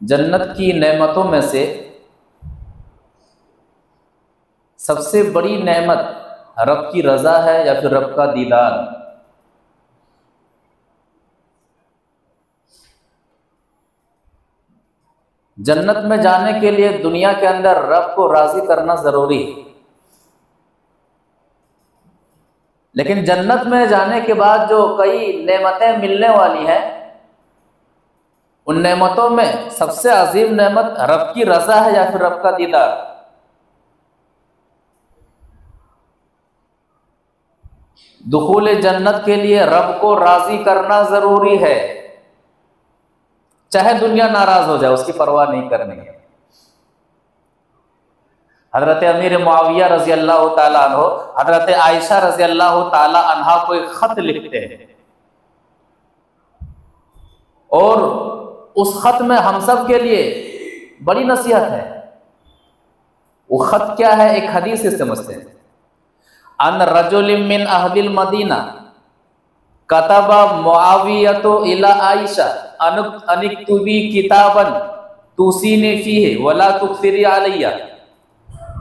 जन्नत की नेमतों में से सबसे बड़ी नेमत रब की रज़ा है या फिर रब का दीदार। जन्नत में जाने के लिए दुनिया के अंदर रब को राज़ी करना ज़रूरी है, लेकिन जन्नत में जाने के बाद जो कई नेमतें मिलने वाली हैं, उन नेमतों में सबसे अजीम नेमत रब की रज़ा है या फिर रब का दीदार। दुखूल जन्नत के लिए रब को राज़ी करना ज़रूरी है, चाहे दुनिया नाराज़ हो जाए उसकी परवाह नहीं करनी है। हज़रत अमीर मुआविया रज़ी अल्लाह ताला अन्हो हज़रत आयशा रज़ी अल्लाह ताला अन्हा को एक ख़त लिखते हैं और उस ख़त में हम सब के लिए बड़ी नसीहत है। वो ख़त क्या है, एक हदीस से समझते हैं। अन रजुलिम मिन अहलिल मदीना कतबा मुआवियतु इला आयशा अनिक्तुबी किताबन तुसीनी फीहि वला तुक्सिरी अलैया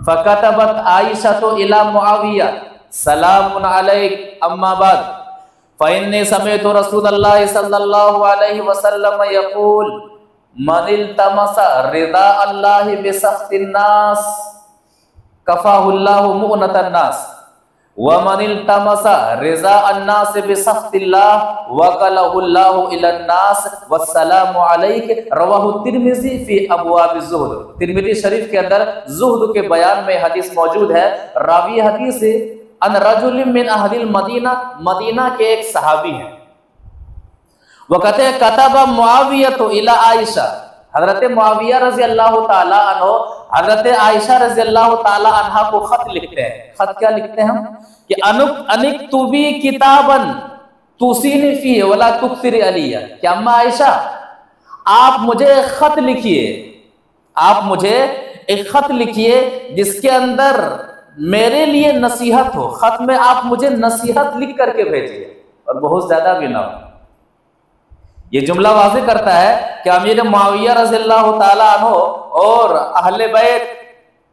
फकतबत आयशा इला मुआविया सलामुन अलैक अम्मा बाद फ़इन्नी समिअतु रसूलल्लाह सल्लल्लाहु अलैहि वसल्लम यक़ूल मनिल तमसा रिदा अल्लाहि बिसख्तिन नास कफ़ाहुल्लाहु मुअनतन नास वमनिल तमसा रिज़ा अन्नास बिसख्तिल्लाह वकलहुल्लाहु इलन नास वस्सलामु अलैक रवाहु तिर्मिज़ी फी अबवाबिज़ ज़ुहद। तिर्मिज़ी शरीफ के अंदर ज़ुहद के बयान में हदीस मौजूद है। रावी हदीस है अन रजुलिम मिन अहलिल मदीना, मदीना के एक सहाबी हैं, वो कहते हैं कतबा मुआविया तो इला आयशा, हजरत मुआविया रज़ी अल्लाह ताला अन्हो हजरत आयशा रज़ी अल्लाह ताला अन्हा को खत लिखते हैं। खत क्या लिखते हैं हम कि अनिक्तुबी किताबन तुसीनी फीहि वला तुक्सिरी अलैया, कि अम्मा आयशा आप मुझे खत लिखिए, आप मुझे एक खत लिखिए जिसके अंदर मेरे लिए नसीहत हो। खत में आप मुझे नसीहत लिख करके भेजिए और बहुत ज्यादा भी ना हो। ये जुमला वाज़ेह करता है कि अमीर मुआविया रज़ियल्लाहु ताला अन्हु और अहले बैत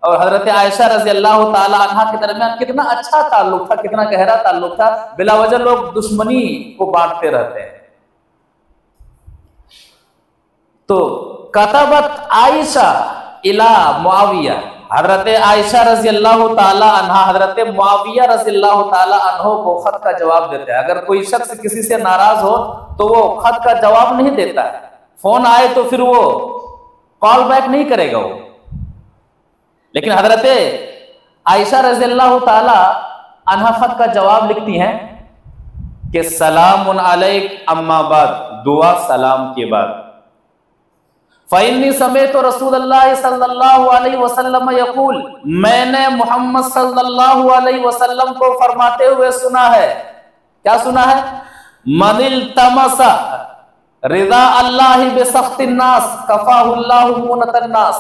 और हजरत आयशा रज़ियल्लाहु ताला अन्हा के दरमियान कितना अच्छा ताल्लुक था, कितना गहरा ताल्लुक था। बिला वजह लोग दुश्मनी को बांटते रहते हैं। तो कतबत आयशा इला मुआविया, हजरत आयशा रज़ियल्लाहु ताला अन्हा हजरत मुआविया रज़ियल्लाहु ताला अन्हो को खत का जवाब देते हैं। अगर कोई शख्स किसी से नाराज हो तो वो खत का जवाब नहीं देता है, फोन आए तो फिर वो कॉल बैक नहीं करेगा वो। लेकिन हजरत आयशा रज़ियल्लाहु ताला अन्हा खत का जवाब लिखती हैं कि सलामुन अलैक अम्मा बाद, दुआ सलाम के बाद। फ़इन्नी समेअतु रसूलल्लाह सल्लल्लाहु अलैहि वसल्लम यक़ूल, मैंने मोहम्मद सल्लल्लाहु अलैहि वसल्लम को फरमाते हुए सुना है। क्या सुना है? मनिल तमसा रिदा अल्लाह बिसख्तिन नास कफाहुल्लाहु मुनतन नास।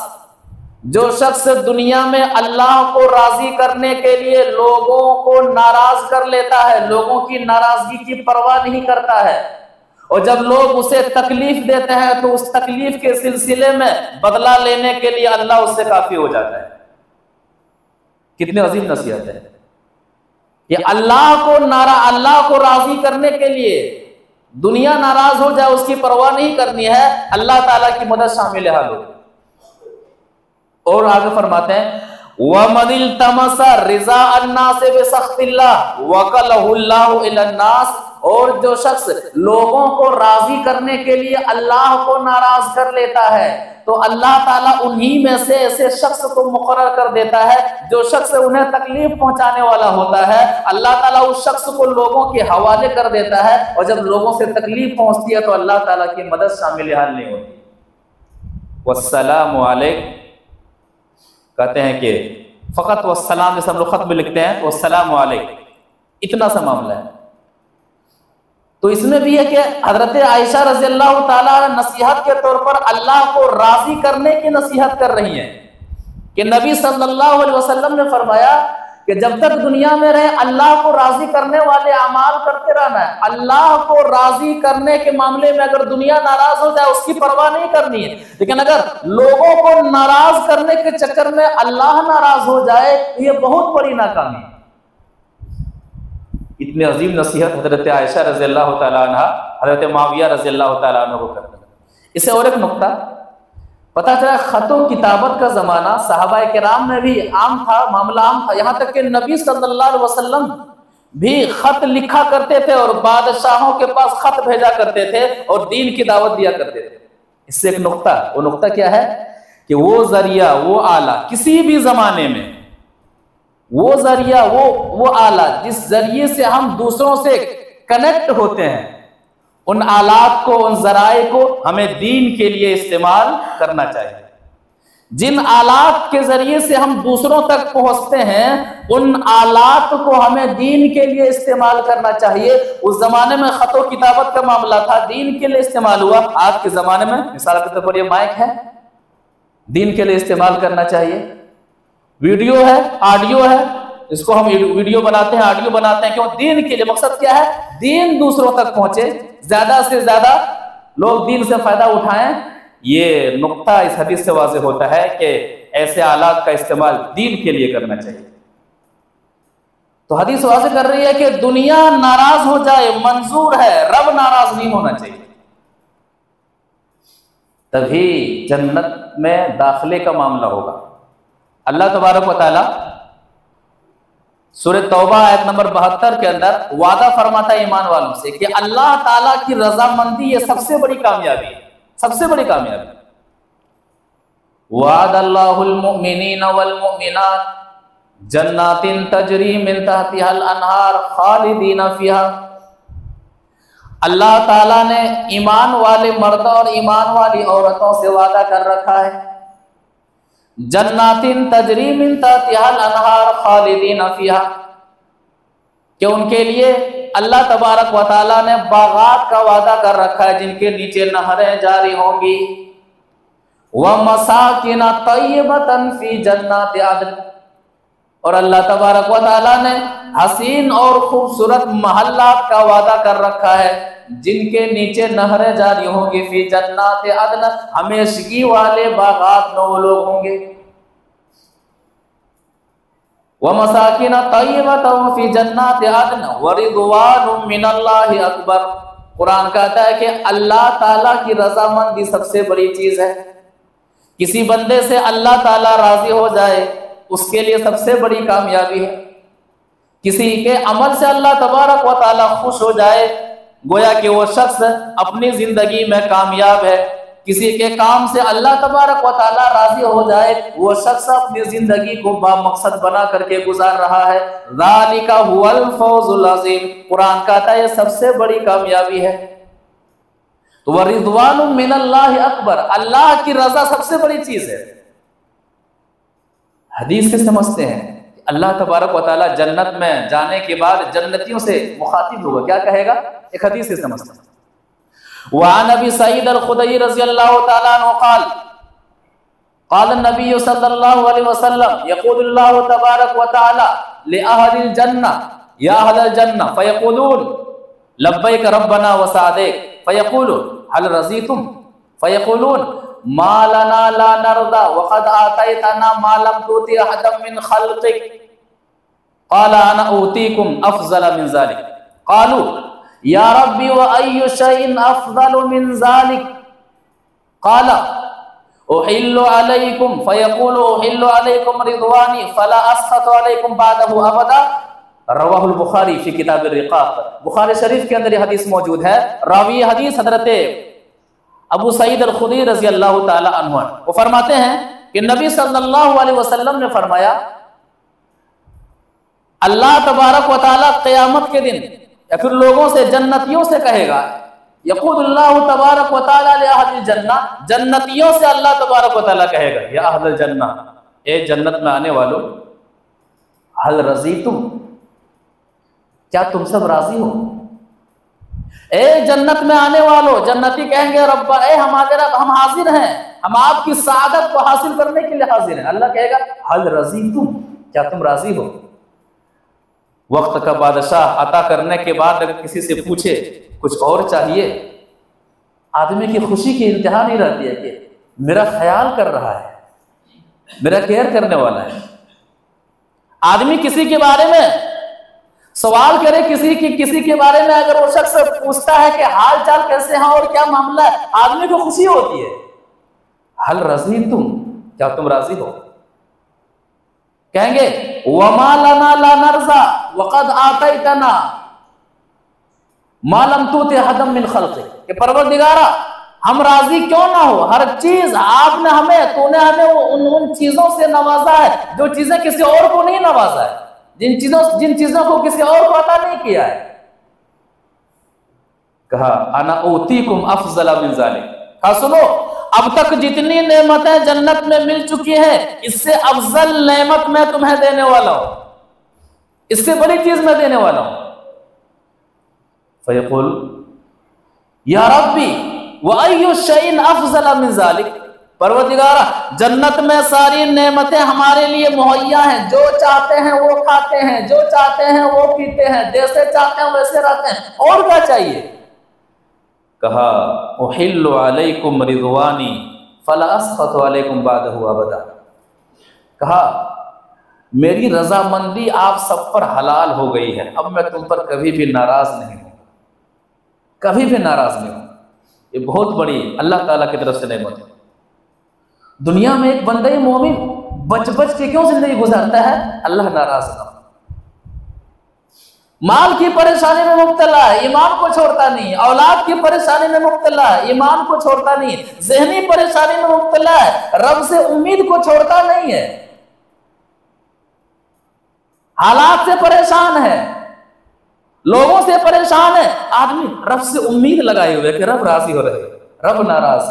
जो शख्स दुनिया में अल्लाह को राजी करने के लिए लोगों को नाराज कर लेता है, लोगों की नाराजगी की परवाह नहीं करता है, और जब लोग उसे तकलीफ देते हैं तो उस तकलीफ के सिलसिले में बदला लेने के लिए अल्लाह उससे काफी हो जाता है। कितनी अजीम नसीहत है कि अल्लाह को राजी करने के लिए दुनिया नाराज हो जाए उसकी परवाह नहीं करनी है, अल्लाह ताला की मदद शामिल हाल हो। और आगे फरमाते हैं वमनिल तमसा रिजा अन्नास बिसख्तिल्लाह वकलहुल्लाहु इलन्नास। और जो शख्स लोगों को राजी करने के लिए अल्लाह को नाराज कर लेता है तो अल्लाह ताला उन्हीं में से ऐसे शख्स को मुकर्रर कर देता है जो शख्स उन्हें तकलीफ पहुंचाने वाला होता है। अल्लाह ताला उस शख्स को लोगों के हवाले कर देता है, और जब लोगों से तकलीफ पहुंचती है तो अल्लाह ताला की मदद शामिल हाल नहीं होती। वस्सलामु अलैक, कहते हैं कि फ़कत वस्सलाम जैसे हम लोग खत में लिखते हैं वस्सलामु अलैक, इतना सा मामला है। तो इसमें भी है कि हजरत आयशा रज़ियल्लाहु ताला नसीहत के तौर पर अल्लाह को राजी करने की नसीहत कर रही हैं कि नबी सल्लल्लाहु अलैहि वसल्लम ने फरमाया कि जब तक दुनिया में रहे अल्लाह को राजी करने वाले अमाल करते रहना है। अल्लाह को राजी करने के मामले में अगर दुनिया नाराज हो जाए उसकी परवाह नहीं करनी है, लेकिन अगर लोगों को नाराज करने के चक्कर में अल्लाह नाराज हो जाए तो ये बहुत बड़ी नाकामी है। इतनी अजीम नसीहत हजरत आयशा रज़ियल्लाहु ताला अन्हा हजरत मुआविया रज़ियल्लाहु ताला अन्हु को करते हैं। इससे और एक नुक्ता पता चला, खतो किताबत का जमाना सहाबा किराम में भी आम था, मामला आम था। यहाँ तक कि नबी सल्लल्लाहु अलैहि वसल्लम भी खत लिखा करते थे और बादशाहों के पास खत भेजा करते थे और दीन की दावत दिया करते थे। इससे एक नुक्ता, वो नुक्ता क्या है कि वो जरिया, वो आला, किसी भी जमाने में वो जरिया, वो आला जिस जरिए से हम दूसरों से कनेक्ट होते हैं, उन आलात को, उन जराए को हमें दीन के लिए इस्तेमाल करना चाहिए। जिन आलात के जरिए से हम दूसरों तक पहुंचते हैं उन आलात को हमें दीन के लिए इस्तेमाल करना चाहिए। उस जमाने में खतो किताबत का मामला था, दीन के लिए इस्तेमाल हुआ। आज के जमाने में मिसाल के तौर पर ये माइक है, दीन के लिए इस्तेमाल करना चाहिए। वीडियो है, ऑडियो है, इसको हम वीडियो बनाते हैं, ऑडियो बनाते हैं, क्यों? दीन के लिए। मकसद क्या है? दीन दूसरों तक पहुंचे, ज्यादा से ज्यादा लोग दीन से फायदा उठाएं। ये नुक्ता इस हदीस से वाज़ेह होता है कि ऐसे आलात का इस्तेमाल दीन के लिए करना चाहिए। तो हदीस वाज़ेह कर रही है कि दुनिया नाराज हो जाए मंजूर है, रब नाराज नहीं होना चाहिए, तभी जन्नत में दाखिले का मामला होगा। अल्लाह तबारक व तआला सूरह तौबा आयत नंबर 72 के अंदर वादा फरमाता है ईमान वालों से कि अल्लाह ताला की रजामंदी ये सबसे बड़ी कामयाबी है, सबसे बड़ी कामयाबी। वादल्लाहुल मुमिनीना वल मुमिनात जन्नातिन तजरी मिन तहतिहल अनहार खालिदीना फिहा। अल्लाह ताला ने ईमान वाले मर्दों और ईमान वाली औरतों से वादा कर रखा है, जन्नातिन तजरी मिन तहतिहल अनहार खालिदीना फिहा, कि उनके लिए अल्लाह तबारक व तआला ने बागात का वादा कर रखा है जिनके नीचे नहरें जारी होंगी। व मसाकिन तय्यबतन फी जन्नाति अदन, और अल्लाह तबारक व तआला ने हसीन और खूबसूरत महल्लात का वादा कर रखा है जिनके नीचे नहरें जारी होंगी। फी जन्नाति अदन, हमेशगी वाले बागात में वो लोग होंगे। व मसाकिन तय्यबतन फी जन्नाति अदन व रिदवानुम मिनल्लाहि अकबर। कुरान कहता है कि अल्लाह ताला की रजामंदी सबसे बड़ी चीज है। किसी बंदे से अल्लाह ताला राजी हो जाए उसके लिए सबसे बड़ी कामयाबी है। किसी के अमल से अल्लाह तबारक व तआला खुश हो जाए, गोया कि वो शख्स अपनी जिंदगी में कामयाब है। किसी के काम से अल्लाह तबारक व तआला राजी हो जाए, वो शख्स अपनी जिंदगी को बामकसद बना करके गुजार रहा है। ज़ालिका हुवल फौजुल अज़ीम, कुरान कहता है ये सबसे बड़ी कामयाबी है। तो वह रिज़वानुम मिनल्लाहि अकबर, अल्लाह की रजा सबसे बड़ी चीज है। हदीस से समझते हैं अल्लाह तबारक व तआला जन्नत में जाने के बाद जन्नतियों से मुखातिब होगा, क्या कहेगा? एक हदीस से समझते हैं। वअन अबी सईद अल-खुदरी रज़ियल्लाहु तआला अन्हु क़ाल नबी सल्लल्लाहु अलैहि वसल्लम यक़ूलुल्लाहु तबारक व तआला लिअहलिल जन्नह या अहलल जन्नह फयक़ूलून लब्बैक रब्बना व सअदैक फयक़ूलून हल रज़ीतुम फयक़ूलून मा लना ला नरदा व क़द आतैतना मा लम तुति अहदम मिन ख़ल्क़िक क़ाल अना ऊतीकुम अफ़ज़ल मिन ज़ालिक क़ालू या रब्बी व अय्यु शैइन अफ़ज़लु मिन ज़ालिक क़ाल उहिल्लु अलैकुम फयक़ूलु उहिल्लु अलैकुम रिज़वानी फला अस्ख़तु अलैकुम बादहु अबदा। रवाहुल बुखारी फी किताबिर रिक़ाक़, बुखारी शरीफ के अंदर ये हदीस मौजूद है। रावी हदीस हज़रत अबू सईद अल-खुदरी रज़ियल्लाहु ताला अन्हु, वो फरमाते हैं कि नबी सल्लल्लाहु अलैहि वसल्लम ने फरमाया अल्लाह तबारक व तआला क़यामत के दिन या फिर लोगों से, जन्नतियों से कहेगा, यक़ूलुल्लाहु तबारक व तआला लि अहलिल जन्नह, जन्नतियों से अल्लाह तबारक व तआला कहेगा या अहलल जन्नह, ए जन्नत में आने वालों, हल रज़ीतुम, क्या तुम सब राजी हो? ए जन्नत में आने वालों, जन्नती कहेंगे रब्बा, ए हमारे रब, हम हाजिर हैं, हम आपकी सादत को हासिल करने के लिए हाजिर हैं। अल्लाह कहेगा हल रज़ीतुम, क्या तुम राजी हो? वक्त का बादशाह अता करने के बाद अगर किसी से पूछे कुछ और चाहिए, आदमी की खुशी की इंतहा नहीं रहती है कि मेरा ख्याल कर रहा है, मेरा केयर करने वाला है। आदमी किसी के बारे में सवाल करे, किसी के बारे में अगर वो शख्स पूछता है कि हाल चाल कैसे हैं और क्या मामला है, आदमी को खुशी होती है। हल रज़ीतुम, क्या तुम राजी हो? कहेंगे वमा लना ला नरज़ा वक़द आतैतना मा लम तुति अहदम मिन ख़ल्क़िक, कि परवरदिगारा हम राजी क्यों ना हो, हर चीज आपने हमें, तूने हमें उन चीजों से नवाजा है जो चीजें किसी और को नहीं नवाजा है, जिन चीजों को किसी और को अता नहीं किया है। कहा अना ऊतीकुम अफ़ज़ल मिन ज़ालिक, कहा सुनो, अब तक जितनी नेमतें जन्नत में मिल चुकी हैं, इससे अफजल नेमत मैं तुम्हें देने वाला हूं, इससे बड़ी चीज मैं देने वाला हूं। फयक़ुल या रब्बी व अय्यु शैइन अफ़ज़ल मिन ज़ालिक, परवरदिगारा जन्नत में सारी नेमतें हमारे लिए मुहैया हैं, जो चाहते हैं वो खाते हैं, जो चाहते हैं वो पीते हैं, जैसे चाहते हैं वैसे रहते हैं, और क्या चाहिए? कहा उहिल्लु अलैकुम रिज़वानी फला अस्ख़तु अलैकुम बादहु अबदा, कहा मेरी रजामंदी आप सब पर हलाल हो गई है, अब मैं तुम पर कभी भी नाराज नहीं हूं, कभी भी नाराज नहीं हूं। ये बहुत बड़ी अल्लाह ताला की तरफ से नेमत है। दुनिया में एक बंदे मोमिन बच बच के क्यों जिंदगी गुजारता है? अल्लाह नाराज ना हो। माल की परेशानी में मुब्तला है, ईमान को छोड़ता नहीं, औलाद की परेशानी में मुब्तला है, ईमान को छोड़ता नहीं, ज़हनी परेशानी में मुब्तला है, रब से उम्मीद को छोड़ता नहीं है, हालात से परेशान है, लोगों से परेशान है, आदमी रब से उम्मीद लगाए हुए कि रब राजी हो रहे, रब नाराज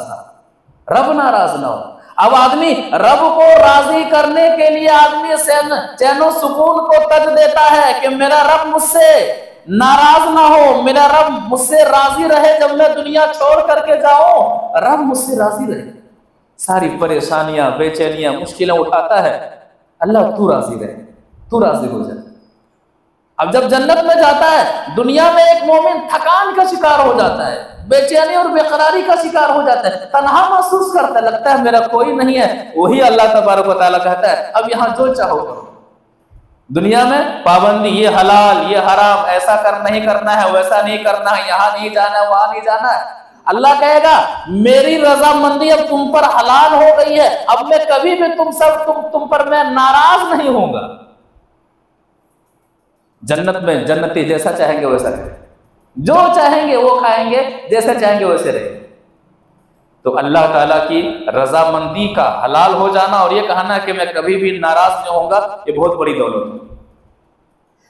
ना हो। अब आदमी रब को राजी करने के लिए आदमी चैनो सुकून को तज देता है कि मेरा रब मुझसे नाराज ना हो, मेरा रब मुझसे राजी रहे, जब मैं दुनिया छोड़ करके जाऊं रब मुझसे राजी रहे। सारी परेशानियां, बेचैनियां, मुश्किलें उठाता है, अल्लाह तू राजी रहे, तू राजी हो जाए। अब जब जन्नत में जाता है, दुनिया में एक मोमिन थकान का शिकार हो जाता है, बेचैनी और बेकरारी का शिकार हो जाता है, तन्हा महसूस करता है, लगता है मेरा कोई नहीं है। वही अल्लाह तबारक व तआला कहता है अब यहाँ जो चाहो करो। दुनिया में पाबंदी, ये हलाल ये हराम, ऐसा नहीं करना है, वैसा नहीं करना है, यहाँ नहीं जाना है, वहां नहीं जाना है। अल्लाह कहेगा मेरी रजामंदी अब तुम पर हलाल हो गई है, अब मैं कभी भी तुम पर मैं नाराज नहीं होऊंगा। जन्नत में जन्नती जैसा चाहेंगे वैसा करेंगे, जो चाहेंगे वो खाएंगे, जैसे चाहेंगे वैसे रहेंगे। तो अल्लाह ताला की रजामंदी का हलाल हो जाना और ये कहना कि मैं कभी भी नाराज नहीं होऊंगा, ये बहुत बड़ी दौलत है।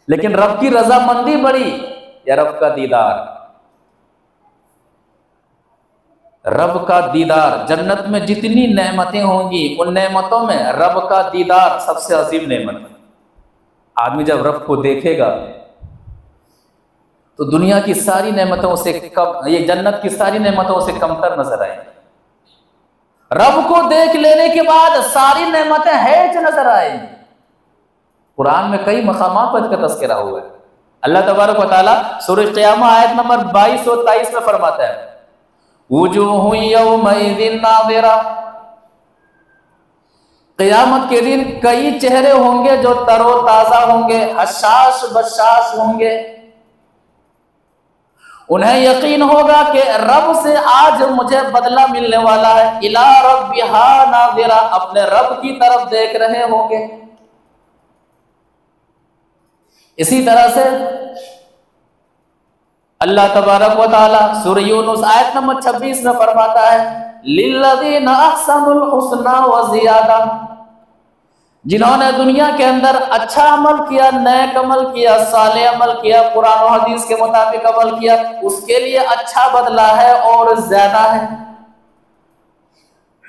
लेकिन रब की रजामंदी बड़ी या रब का दीदार? रब का दीदार, जन्नत में जितनी नेमतें होंगी उन नेमतों में रब का दीदार सबसे अजीम नेमत है। आदमी जब रब को देखेगा तो दुनिया की सारी नेमतों से कम, ये जन्नत की सारी नेमतों से कमतर नजर आएंगी। रब को देख लेने के बाद सारी नेमतें हैज नजर आएंगी। कुरान में कई मकामात पर इसका तज़किरा हुआ है। अल्लाह तबारक व तआला सूरह क़ियामा आयत नंबर 22 और 23 में फरमाता है, वुजूहु यौमइज़िन नाज़िरा, क़यामत के दिन कई चेहरे होंगे जो तरोताजा होंगे, हशाश बशाश होंगे। उन्हें यकीन होगा कि रब से आज मुझे बदला मिलने वाला है। इला रब्बिहा नाज़िरा, अपने रब की तरफ देख रहे होंगे। इसी तरह से अल्लाह तबारक व तआला सूरह यूनुस आयत नंबर 26 में फरमाता है, लिल्लज़ीना अहसनुल हुस्ना व ज़ियादा, जिन्होंने दुनिया के अंदर अच्छा अमल किया, नेक अमल किया, साले अमल किया, कुरान और हदीस के मुताबिक अमल किया, उसके लिए अच्छा बदला है और ज्यादा है।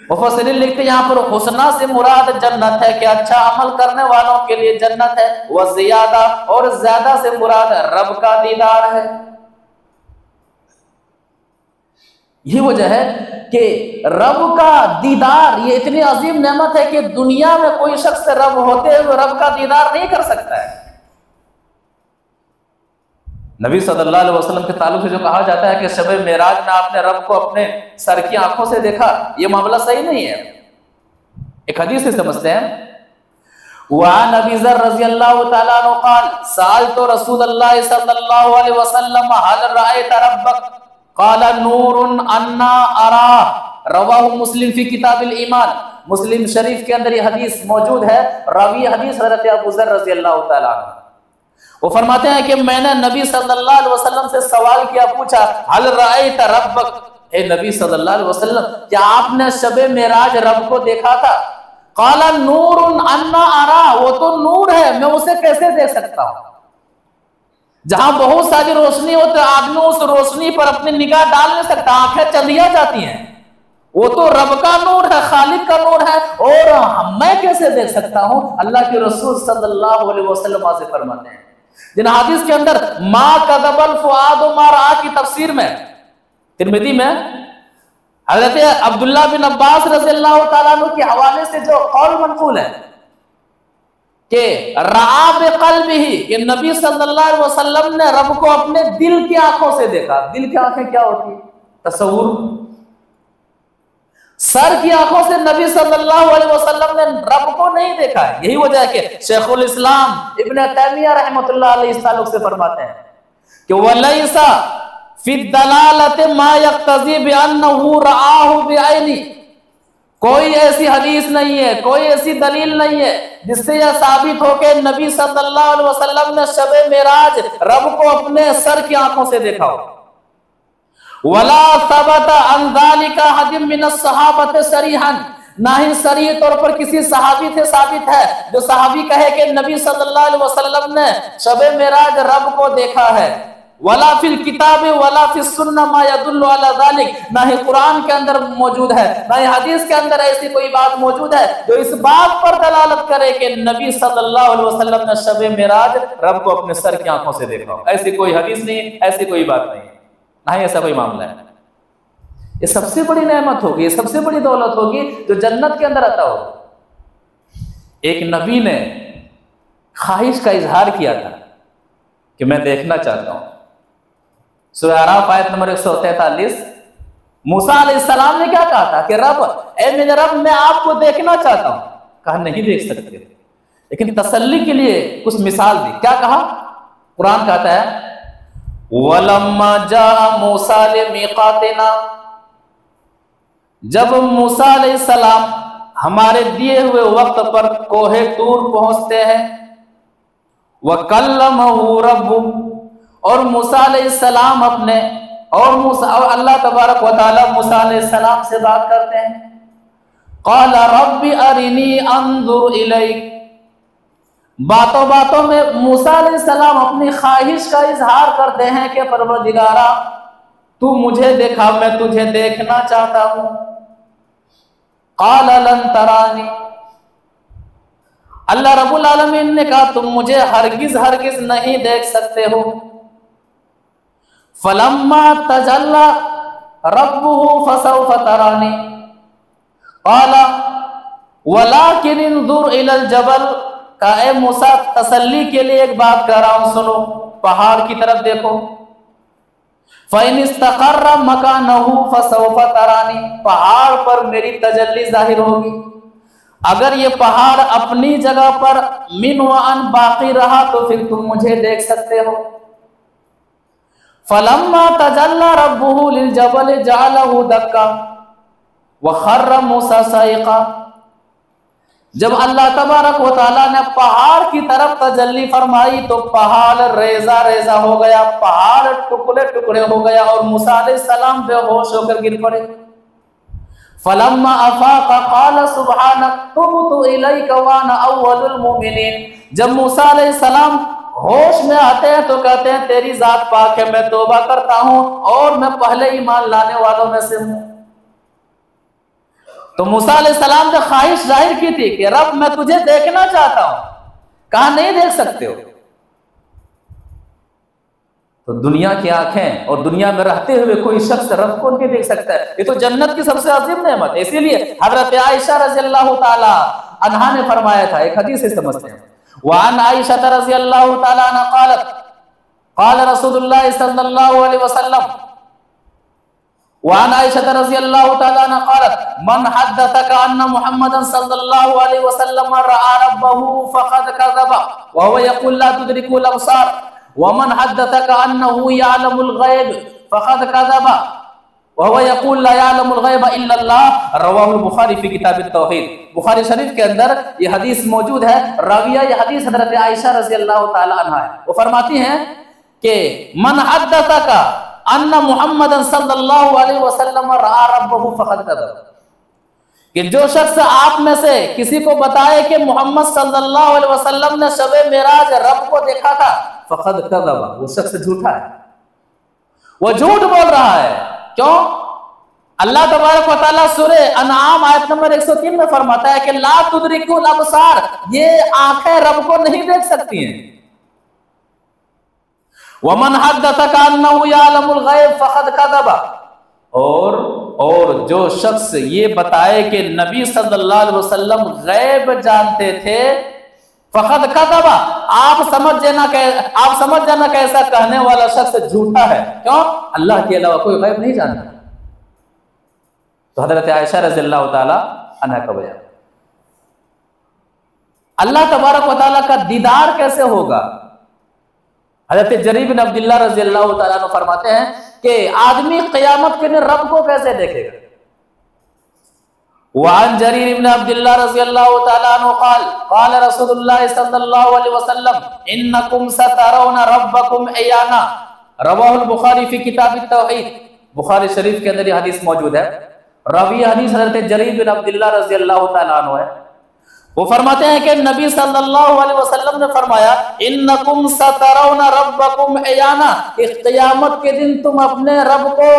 मुफस्सिरीन लिखते हैं यहाँ पर हुस्ना से मुराद जन्नत है कि अच्छा अमल करने वालों के लिए जन्नत है, वह ज़ियादा, और ज्यादा से मुराद रब का दीदार है। ये वजह है कि रब का दीदार ये इतनी अजीम नेमत है कि दुनिया में कोई शख्स रब होते हुए रब का दीदार नहीं कर सकता है। नबी सल्लल्लाहु अलैहि वसल्लम के ताल्लुक से जो कहा जाता है कि शब मेराज में आपने रब को अपने सर की आंखों से देखा, ये मामला सही नहीं है। एक हदीस से समझते हैं, वअन अबी ज़र रज़ियल्लाहु तआला अन्हु क़ाल सअलतु रसूलल्लाह सल्लल्लाहु अलैहि वसल्लम हल रअयत रब्बक क़ाला नूरुन अन्ना अरा, रवाहु मुस्लिम फी किताबिल ईमान। मुस्लिम शरीफ के अंदर ये हदीस मौजूद है। रावी हदीस हज़रत अबू ज़र रज़ियल्लाहु तआला अन्हु, वो फरमाते हैं कि मैंने नबी सल्लल्लाहु अलैहि वसल्लम से सवाल किया, पूछा, हल रअयत रब्बक, ए नबी सल्लल्लाहु अलैहि वसल्लम, क्या आपने शबे मेराज रब को देखा था? क़ाला नूरुन अन्ना अरा, वो तो नूर है, मैं उसे कैसे देख सकता हूं? जहां बहुत सारी रोशनी हो तो आदमी उस रोशनी पर अपनी निगाह डाल नहीं सकता, आंखें चंदिया जाती हैं। वो तो रब का नूर है, खालिक का नूर है, और मैं कैसे देख सकता हूं? अल्लाह के रसूल सल्लल्लाहु अलैहि वसल्लम से फरमाते हैं, जिन हदीस के अंदर मा कज़बल फुआद मा रआ की तफसीर में तिरमिज़ी में हज़रत अब्दुल्लाह बिन अब्बास रज़ियल्लाहु तआला अन्हु के हवाले से जो कौल मनक़ूल है कि रआ बिक़ल्बिही, कि नबी सल्लल्लाहु अलैहि वसल्लम ने रब को अपने दिल की आंखों से देखा। दिल की आंखें क्या होती है? तसव्वुर। सर की आंखों से नबी सल्लल्लाहु अलैहि वसल्लम ने रब को नहीं देखा है। यही वजह है कि शेखुल इस्लाम इब्न तैमिया रहमतुल्लाह अलैहि इस ताल्लुक से फरमाते हैं कि वलैसा फी दलालत मा यक्तज़ी बिअन्नहु रआहु बिअयनी, कोई ऐसी हदीस नहीं है, कोई ऐसी दलील नहीं है जिससे यह साबित हो कि नबी सल्लल्लाहु अलैहि वसल्लम ने शबे मेराज रब को अपने सर की आंखों से देखा हो। वला सबत अन ज़ालिका हदीम मिन अस्सहाबत सरीहन, ना ही सरीह तौर पर किसी सहाबी से साबित है जो सहाबी कहे कि नबी सल्लल्लाहु अलैहि वसल्लम ने शबे मेराज रब को देखा है। वला फिल किताब वला फिस सुन्नह मा यदुल्लु अला ज़ालिक, ना ही कुरान के अंदर मौजूद है, ना ही हदीस के अंदर ऐसी कोई बात मौजूद है जो इस बात पर दलालत करे कि नबी सल्लल्लाहु अलैहि वसल्लम ने शबे मेराज रब को अपने सर की आंखों से देखा। ऐसी कोई हदीस नहीं, ऐसी कोई बात नहीं, ना ही ऐसा कोई मामला है। ये सबसे बड़ी नेमत होगी, ये सबसे बड़ी दौलत होगी जो जन्नत के अंदर आता होगा। एक नबी ने ख्वाहिश का इजहार किया था कि मैं देखना चाहता हूं। सूरह आराफ आयत नंबर 143, मूसा अलैहिस्सलाम ने क्या कहा था कि रब, ए मेरे रब, मैं आपको देखना चाहता हूं। कहा नहीं देख सकते, लेकिन तसल्ली के लिए कुछ मिसाल दी। क्या कहा? कुरान कहता है वलम्मा जा मूसा लिमीक़ातिना, जब मूसा अलैहिस्सलाम हमारे दिए हुए वक्त पर कोहे तूर पहुंचते हैं, व कल्लमहु रब्बु, और मूसा अलैहिस्सलाम अपने और मूसा और अल्लाह तबारक व तआला मूसा अलैहिस्सलाम से बात करते हैं। क़ाला रब्बी अरिनी अंजुर इलैक। बातों बातों में मूसा अलैहिस्सलाम अपनी ख्वाहिश का इजहार करते हैं कि परवरदिगारा तू मुझे देखा, मैं तुझे देखना चाहता हूं। क़ाला लन तरानी। अल्लाह रब्बुल आलमीन ने कहा तुम मुझे हरगिज हरगिज नहीं देख सकते हो। फलम्मा तजल्ला रब्बुहु फसौफ तरानी क़ाला वलाकिन इंजुर इलल जबल। का ए मूसा तसल्ली के लिए एक बात कह रहा हूं, सुनो, पहाड़ की तरफ देखो। फ़इन इस्तक़र्रा मकानहु फसौफ तरानी। पहाड़ पर मेरी तजल्ली जाहिर होगी। अगर ये पहाड़ अपनी जगह पर मिन व अन बाकी रहा तो फिर तुम मुझे देख सकते हो। फलम्मा तजल्ला रब्बुहु लिल जबल जअलहु दक्का व खर्रा मूसा साइक़ा। जब अल्लाह तबारक व तआला ने पहाड़ की तरफ तजल्ली फरमाई तो पहाड़ रेजा रेजा हो गया, पहाड़ टुकड़े टुकड़े हो गया और मूसा अलैहिस्सलाम बेहोश होकर गिर पड़े। फलम्मा अफाक़ क़ाल सुब्हानक तुबतु इलैका व अना अव्वलुल मुमिनीन। जब मूसा अलैहिस्सलाम होश में आते हैं तो कहते हैं तेरी जात पाक है, मैं तौबा करता हूं और मैं पहले ईमान लाने वालों में से हूं। तो मूसा अलैहिस्सलाम ने ख्वाहिश जाहिर की थी कि रब मैं तुझे देखना चाहता हूं, कहा नहीं देख सकते हो। तो दुनिया की आंखें और दुनिया में रहते हुए कोई शख्स रब को नहीं देख सकता है, ये तो जन्नत की सबसे अजीम नेमत है। इसीलिए हजरत आयशा रज़ियल्लाहु ताला अन्हा ने फरमाया था, एक हदीस से समझते हैं, वान आयशा रज़ियल्लाहु ताला अन्हा क़ालत क़ाल रसूलुल्लाह सल्लल्लाहु अलैहि वसल्लम वान आयशा रज़ियल्लाहु ताला अन्हा क़ालत मन हद्दथका अन्ना मुहम्मदन सल्लल्लाहु अलैहि वसल्लम रअा रब्बहु फक़द कज़बा व हुवा यक़ूल ला तुदरिकुल अब्सार व मन हद्दथका अन्नहु यअलमुल गैब फक़द कज़बा व हुवा यक़ूल ला यअलमुल गैब इल्ला अल्लाह। रवाहुल बुखारी फी किताबित तौहीद। बुखारी शरीफ के अंदर ये हदीस मौजूद है। राविया ये हदीस हज़रत आयशा रज़ियल्लाहु ताला अन्हा है। वो फरमाती हैं कि मन हद्दथका अन्ना मुहम्मदन सल्लल्लाहु अलैहि वसल्लम रअा रब्बहु फक़द कज़ब। कि जो शख्स आप में से किसी को बताए कि मोहम्मद सल्लल्लाहु अलैहि वसल्लम ने शब मेराज रब को देखा था, फक़द कज़ब, वो शख्स झूठा है, वो झूठ बोल रहा है। क्यों? अल्लाह तबारक व तआला सूरे अनआम आयत नंबर 103 में फरमाता है कि ला तुदरिकुल अब्सार, ये आंखें रब को नहीं देख सकती हैं। वमन हद्दथका अन्नहु यअलमुल गैब फक़द कज़ब। और जो शख्स ये बताए कि नबी सल्लल्लाहु अलैहि वसल्लम गैब जानते थे, फक़द कज़ब, आप समझ जाना कि ऐसा कहने वाला शख्स झूठा है। क्यों? अल्लाह के अलावा कोई गैब नहीं जानता। तो हज़रत आयशा रज़ियल्लाहु ताला अन्हा का बयान। अल्लाह तबारक व तआला का दीदार कैसे होगा? हज़रत जरीर बिन अब्दुल्लाह रज़ियल्लाहु ताला अन्हु फरमाते हैं कि आदमी क़यामत के दिन रब को कैसे देखेगा। वान जरीर इब्न अब्दुल्लाह रज़ियल्लाहु ताला अन्हु क़ाल क़ाल रसूलुल्लाह सल्लल्लाहु अलैहि वसल्लम इन्नकुम सतरौना रब्बकुम अयाना। रवाहुल बुखारी फी किताबित तौहीद। बुखारी शरीफ के अंदर ये हदीस मौजूद है। रावी हदीस हज़रत जरीर बिन अब्दुल्लाह रज़ियल्लाहु ताला अन्हु है। वो फरमाते हैं कि नबी सल्लल्लाहु अलैहि वसल्लम ने फरमाया इन्नकुम सतरौना रब्बकुम अयाना, क़यामत के दिन तुम अपने रब को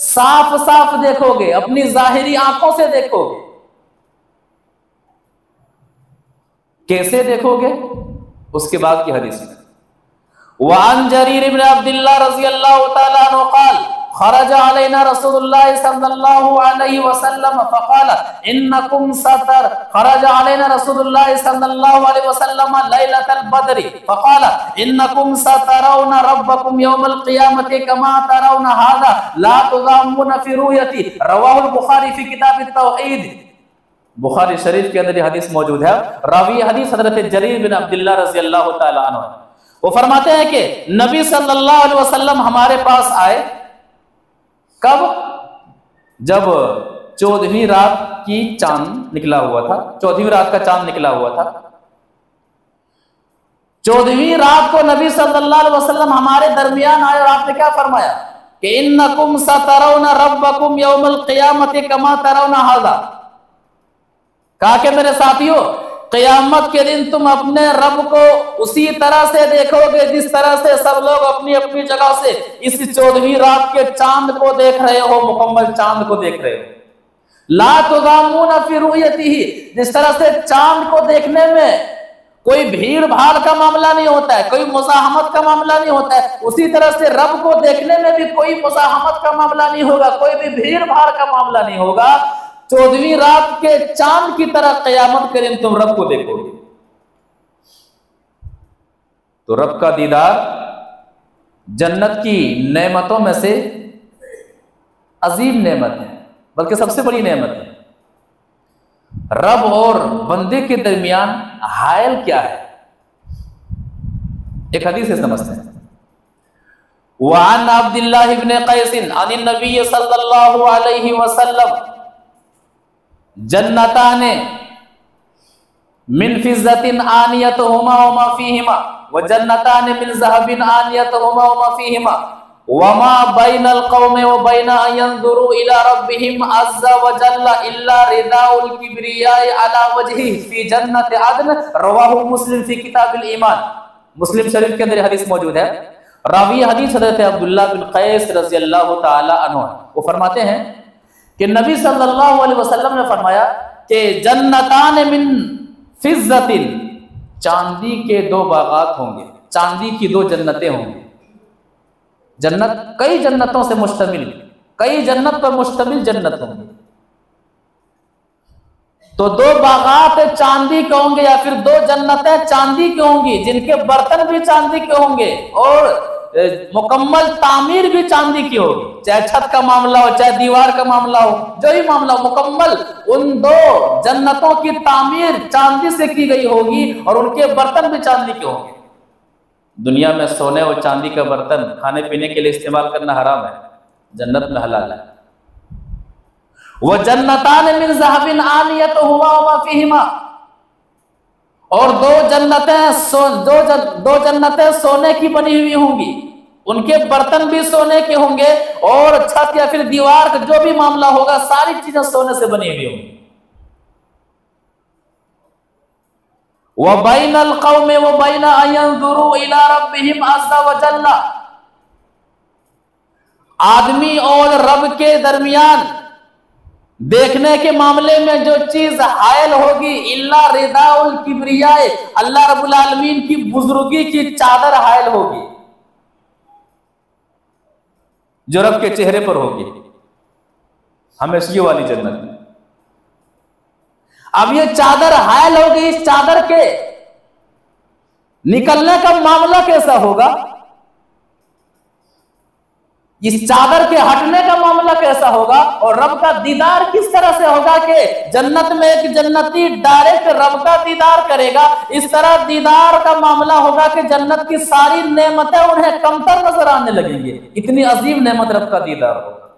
साफ साफ देखोगे, अपनी जाहिरी आंखों से देखोगे। कैसे देखोगे? उसके बाद की हदीस में वान जरीर इब्न अब्दुल्लाह रज़ियल्लाहु ताला अन्हु क़ाल खरज अलैना रसूलुल्लाह सल्लल्लाहु अलैहि वसल्लम फक़ाल इन्नकुम सतर खरज अलैना रसूलुल्लाह सल्लल्लाहु अलैहि वसल्लम लैलतल बद्र फक़ाल इन्नकुम सतरौना रब्बकुम यौमल क़ियामति कमा तरौना हाज़ा ला तुज़ाम्मुना फी रुयति। रवाहुल बुखारी फी किताबित तौहीद। बुखारी शरीफ के अंदर ये हदीस मौजूद है। रावी हदीस हज़रत जरीर बिन अब्दुल्लाह रज़ियल्लाहु ताला अन्हु। वो फरमाते हैं कि नबी सल्लल्लाहु अलैहि वसल्लम हमारे पास आए। कब? जब 14वीं रात की चांद निकला हुआ था, 14वीं रात का चांद निकला हुआ था। 14वीं रात को नबी सल्लल्लाहु अलैहि वसल्लम हमारे दरमियान आए और आपने क्या फरमाया कि इन्नकुम सतरौना रब्बकुम यौमल क़ियामति कमा तरौना हाज़ा। कहा कि मेरे साथियों, क़यामत के दिन तुम अपने रब को उसी तरह से देखोगे जिस तरह से सब लोग अपनी अपनी जगह से इस 14वीं रात के चांद को देख रहे हो, मुकम्मल चांद को देख रहे हो। ला तुज़ामूना फी रुयतिही, जिस तरह से चांद को देखने में कोई भीड़ भाड़ का मामला नहीं होता है, कोई मुज़ाहमत का मामला नहीं होता है, उसी तरह से रब को देखने में भी कोई मुज़ाहमत का मामला नहीं होगा, कोई भी भीड़ भाड़ का मामला नहीं होगा। 14वीं रात के चांद की तरह क़यामत के दिन तुम रब को देखोगे। तो रब का दीदार जन्नत की नेमतों में से अजीम नेमत है, बल्कि सबसे बड़ी नेमत है। रब और बंदे के दरमियान हायल क्या है, एक हदीस से समझते हैं। वअन अब्दुल्लाह इब्न क़ैस अन नबी सल्लल्लाहु अलैहि वसल्लम जन्नताने मिन फिज़्ज़तिन आनियतुहुमा व मा फ़ीहिमा व जन्नताने मिन ज़हबिन आनियतुहुमा व मा फ़ीहिमा वमा बैनल कौमे व बैना यंजुरु इला रब्बिहिम अज़्ज़ा व जल्ला इल्ला रिदाउल किब्रियाई अला वजही फी जन्नत अदन। रवाहु मुस्लिम फी किताबिल ईमान। मुस्लिम शरीफ के अंदर हदीस मौजूद है। रावी हदीस हज़रत अब्दुल्लाह बिन क़ैस रज़ियल्लाहु ताला अन्हु, वो फरमाते हैं कि नबी सल्लल्लाहु अलैहि वसल्लम ने फरमाया कि जन्नतान मिन फिज़्ज़तिन, चांदी के 2 बागात होंगे, चांदी की 2 जन्नतें होंगी। जन्नत कई जन्नतों से मुश्तमिल, कई जन्नत पर मुश्तमिल जन्नत होंगी। तो 2 बागात चांदी के होंगे या फिर 2 जन्नतें चांदी की होंगी, जिनके बर्तन भी चांदी के होंगे और मुकम्मल तामीर भी चांदी की होगी। चाहे छत का मामला हो, चाहे दीवार का मामला हो, जो भी मामला हो, मुकम्मल उन 2 जन्नतों की तामीर चांदी से की गई होगी और उनके बर्तन भी चांदी के होंगे। दुनिया में सोने और चांदी का बर्तन खाने पीने के लिए इस्तेमाल करना हराम है, जन्नत में हलाल है। वह जन्नतान मिन ज़हबिन आनियतुहुमा व मा फ़ीहिमा, और 2 जन्नतें सोने की बनी हुई होंगी, उनके बर्तन भी सोने के होंगे और छत या फिर दीवार का जो भी मामला होगा सारी चीजें सोने से बनी हुई होंगी। व बैनल कौमे व बैना यंजुरु इला रब्बिहिम अज़्ज़ा व जल्ला, आदमी और रब के दरमियान देखने के मामले में जो चीज हायल होगी, इल्ला रिदाउल किब्रियाए, अल्लाह रब्बुल आलमीन की बुजुर्गी की चादर हायल होगी, जो रब के चेहरे पर होगी, हमेशा वाली जन्नत में। अब ये चादर हायल होगी, इस चादर के निकलने का मामला कैसा होगा, इस चादर के हटने का मामला कैसा होगा, और रब का दीदार किस तरह से होगा कि जन्नत में एक जन्नती डायरेक्ट रब का दीदार करेगा, इस तरह दीदार का मामला होगा कि जन्नत की सारी नेमतें उन्हें कमतर नजर आने लगेंगी। इतनी अजीम नेमत रब का दीदार होगा।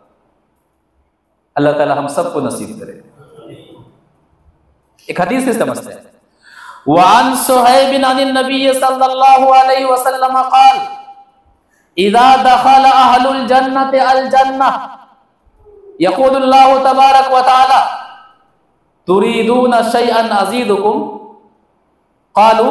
अल्लाह ताला हम सबको नसीब करे। एक हदीस से समझते हैं। वान सुहैब बिन नबी सल्लल्लाहु अलैहि वसल्लम क़ाल इज़ा दखल अहलुल जन्नति अल जन्नह यक़ूलुल्लाहु तबारक व तआला तुरीदून शैअन अज़ीदुकुम क़ालू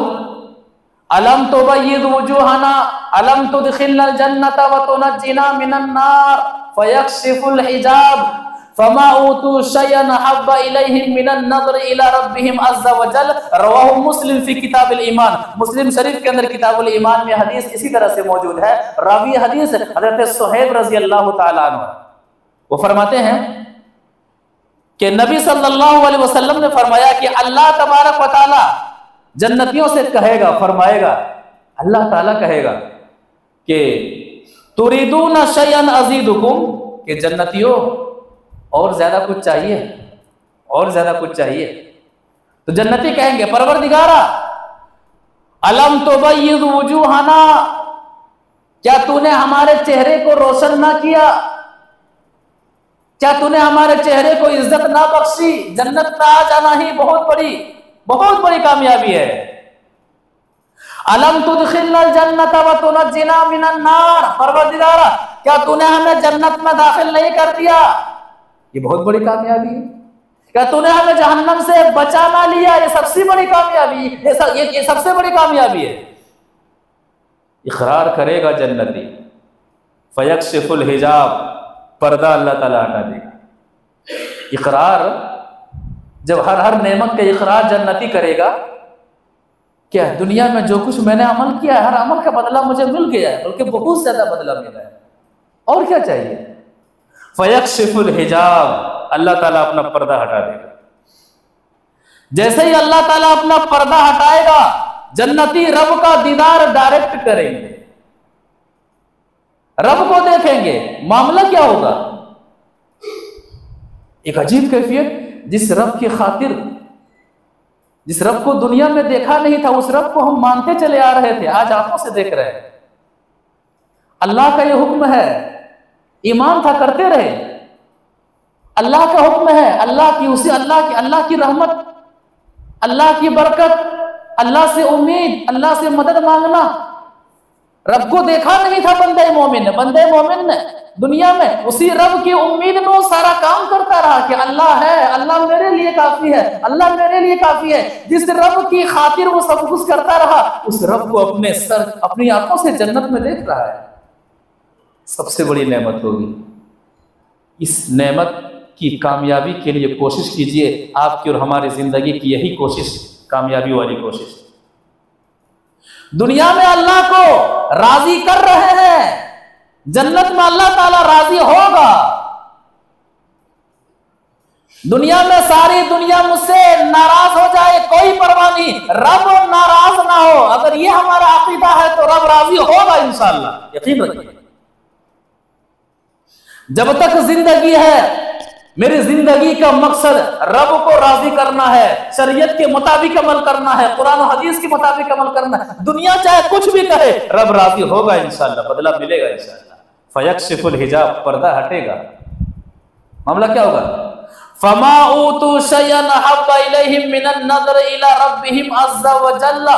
अलम तुबय्यिद वुजूहना अलम तुदखिलनल जन्नता व तुनज्जिना मिनन नार फयक्शिफुल हिजाब फमा ऊतू शैअन हब्बा इलैहिम मिनन नज़र इला रब्बिहिम अज़्ज़ा व जल। रवाहु मुस्लिम फी किताबिल ईमान। मुस्लिम शरीफ के अंदर किताबुल ईमान में हदीस इसी तरह से मौजूद है। रावी हदीस हज़रत सुहैब रज़ियल्लाहु ताला अन्हु, वो फरमाते हैं कि नबी सल्लल्लाहु अलैहि वसल्लम ने फरमाया कि अल्लाह तबारक व तआला जन्नतियों से कहेगा, फरमाएगा, अल्लाह ताला कहेगा कि तुरीदून शैअन अज़ीदुकुम, कि जन्नतियों और ज्यादा कुछ चाहिए, और ज्यादा कुछ चाहिए। तो जन्नती कहेंगे परवरदिगारा अलम तुबय्यिद वुजूहना, क्या तूने हमारे चेहरे को रोशन ना किया, क्या तूने हमारे चेहरे को इज्जत ना बख्शी। जन्नत में आ जाना ही बहुत बड़ी कामयाबी है। अलम तुदखिलनल जन्नता व तुनज्जिना मिनन नार, परवरदिगारा क्या तूने हमें जन्नत में दाखिल नहीं कर दिया? ये बहुत बड़ी कामयाबी है। क्या तूने हमें जहन्नम से बचा ना लिया? ये सबसे बड़ी कामयाबी, ये सबसे बड़ी कामयाबी है। इकरार करेगा जन्नती, फयक्शिफुल हिजाब, पर्दा अल्लाह ताला हटा देगा। इकरार, जब हर नेमत का इकरार जन्नती करेगा, क्या दुनिया में जो कुछ मैंने अमल किया है, हर अमल का बदला मुझे मिल गया है, बल्कि बहुत ज्यादा बदला मिला है, और क्या चाहिए? फयक्शिफुल हिजाब, अल्लाह ताला अपना पर्दा हटा देगा। जैसे ही अल्लाह ताला अपना पर्दा हटाएगा, जन्नती रब का दीदार डायरेक्ट करेंगे, रब को देखेंगे। मामला क्या होगा? एक अजीब कैफियत, जिस रब की खातिर, जिस रब को दुनिया में देखा नहीं था, उस रब को हम मानते चले आ रहे थे, आज आंखों से देख रहे हैं। अल्लाह का ये हुक्म है, ईमान था करते रहे। अल्लाह का हुक्म है, अल्लाह की रहमत, अल्लाह की बरकत, अल्लाह से उम्मीद, अल्लाह से मदद मांगना। रब को देखा नहीं था बंदे मोमिन ने दुनिया में, उसी रब की उम्मीद में वो सारा काम करता रहा कि अल्लाह है, अल्लाह मेरे लिए काफी है, अल्लाह मेरे लिए काफी है। जिस रब की खातिर वो सब कुछ करता रहा, उस रब को अपनी आंखों से जन्नत में देख रहा है। सबसे बड़ी नेमत होगी। इस नेमत की कामयाबी के लिए कोशिश कीजिए। आपकी और हमारी जिंदगी की यही कोशिश, कामयाबी वाली कोशिश। दुनिया में अल्लाह को राजी कर रहे हैं, जन्नत में अल्लाह ताला राजी होगा। दुनिया में सारी दुनिया मुझसे नाराज हो जाए, कोई परवाह नहीं, रब नाराज ना हो। अगर ये हमारा अकीदा है तो रब राजी होगा इंशाअल्लाह, यकीन रखिए। जब तक जिंदगी है, मेरी जिंदगी का मकसद रब को राजी करना है, शरीयत के मुताबिक अमल करना है, कुरान और हदीस के मुताबिक अमल करना है। दुनिया चाहे कुछ भी कहे, रब राजी होगा इंशाअल्लाह, बदला मिलेगा इंशाअल्लाह। फयक्शिफुल हिजाब, पर्दा हटेगा। मामला क्या होगा? फमा ऊतू शयअन हब्बा इलैहिम मिनन नज़र इला रब्बिहिम अज़्ज़ा व जल्ला।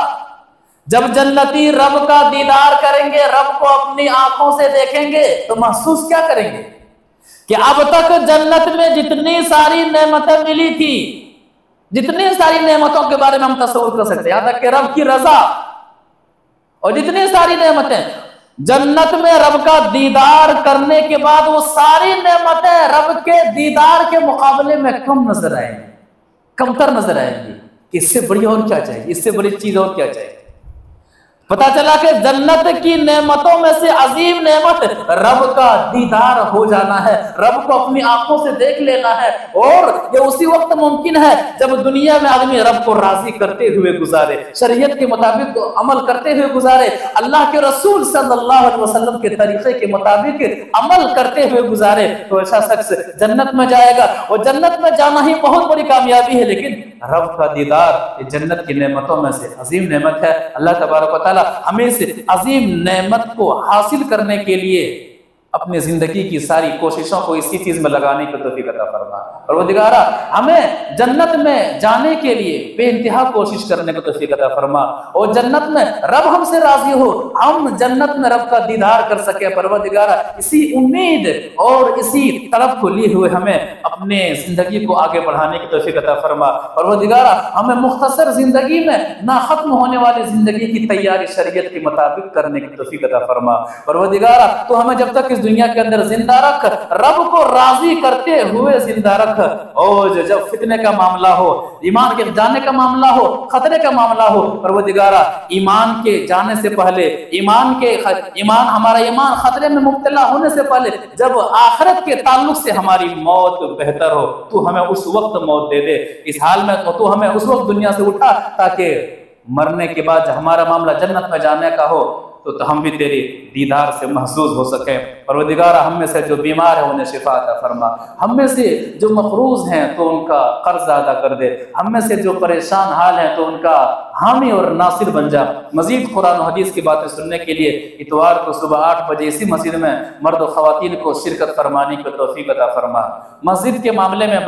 जब जन्नती रब का दीदार करेंगे, रब को अपनी आंखों से देखेंगे, तो महसूस क्या करेंगे कि अब तक जन्नत में जितनी सारी नेमतें मिली थी, जितनी सारी नेमतों के बारे में हम तस्वीर कर सकते हैं, यहाँ तक कि रब की रजा और जितनी सारी नेमतें, जन्नत में रब का दीदार करने के बाद वो सारी नेमतें रब के दीदार के मुकाबले में कम नजर आएंगी, कमतर नजर आएंगी। कि इससे बड़ी और क्या चाहिए, इससे बड़ी चीज और क्या चाहिए? पता चला कि जन्नत की नेमतों में से अजीम नेमत रब का दीदार हो जाना है, रब को अपनी आंखों से देख लेना है। और ये उसी वक्त मुमकिन है जब दुनिया में आदमी रब को राजी करते हुए गुजारे, शरीयत के मुताबिक अमल करते हुए गुजारे, अल्लाह के रसूल सल्लल्लाहु अलैहि वसल्लम के तरीके के मुताबिक अमल करते हुए गुजारे, तो ऐसा शख्स जन्नत में जाएगा। और जन्नत में जाना ही बहुत बड़ी कामयाबी है, लेकिन रब का दीदार ये जन्नत की नेमतों में से अजीम नेमत है। अल्लाह तबारक व तआला हमें इस अजीम नेमत को हासिल करने के लिए अपनी जिंदगी की सारी कोशिशों को इसी चीज में लगाने की तौफीक अता फरमा। और परवरदिगारा हमें जन्नत में जाने के लिए बेइंतहा कोशिश करने को तौफीक अता फरमा, और जन्नत में रब हमसे राजी हो, हम जन्नत में रब का दीदार कर सके। परवरदिगारा इसी उम्मीद और इसी तड़प को लिए हुए हमें अपने जिंदगी को आगे बढ़ाने की तौफीक अता फरमा। परवरदिगारा हमें मुख्तसर जिंदगी में ना खत्म होने वाली जिंदगी की तैयारी शरीयत के मुताबिक करने की तौफीक अता फरमा। परवरदिगारा तो हमें जब तक इस दुनिया के अंदर जिंदा रख, रब को राजी करते हुए जिंदा रख। और जब फितने का मामला हो, ईमान के जाने का मामला हो, खतरे का मामला हो, परवरदिगारा ईमान के जाने से पहले, हमारा ईमान खतरे में मुब्तला होने से पहले, जब आखिरत के ताल्लुक से हमारी मौत बेहतर हो, तू हमें उस वक्त मौत दे दे। इस हाल में तो तू हमें उस वक्त दुनिया से उठा, ताकि मरने के बाद हमारा मामला जन्नत में जाने का हो, तो हम भी तेरे दीदार से महसूस हो सके। परवरदिगारा हम में से जो बीमार है उन्हें शिफा अता फरमा, हम में से जो मकरूज हैं तो उनका कर्ज अदा कर दे, हम में से जो परेशान हाल हैं तो उनका हामी और नासिर बन जा। मजीद कुरान और हदीस की बातें सुनने के लिए इतवार को सुबह 8 बजे इसी मस्जिद में मर्द और ख़वातीन को शिरकत फरमाने की तौफीक अता फरमा। मस्जिद के मामले में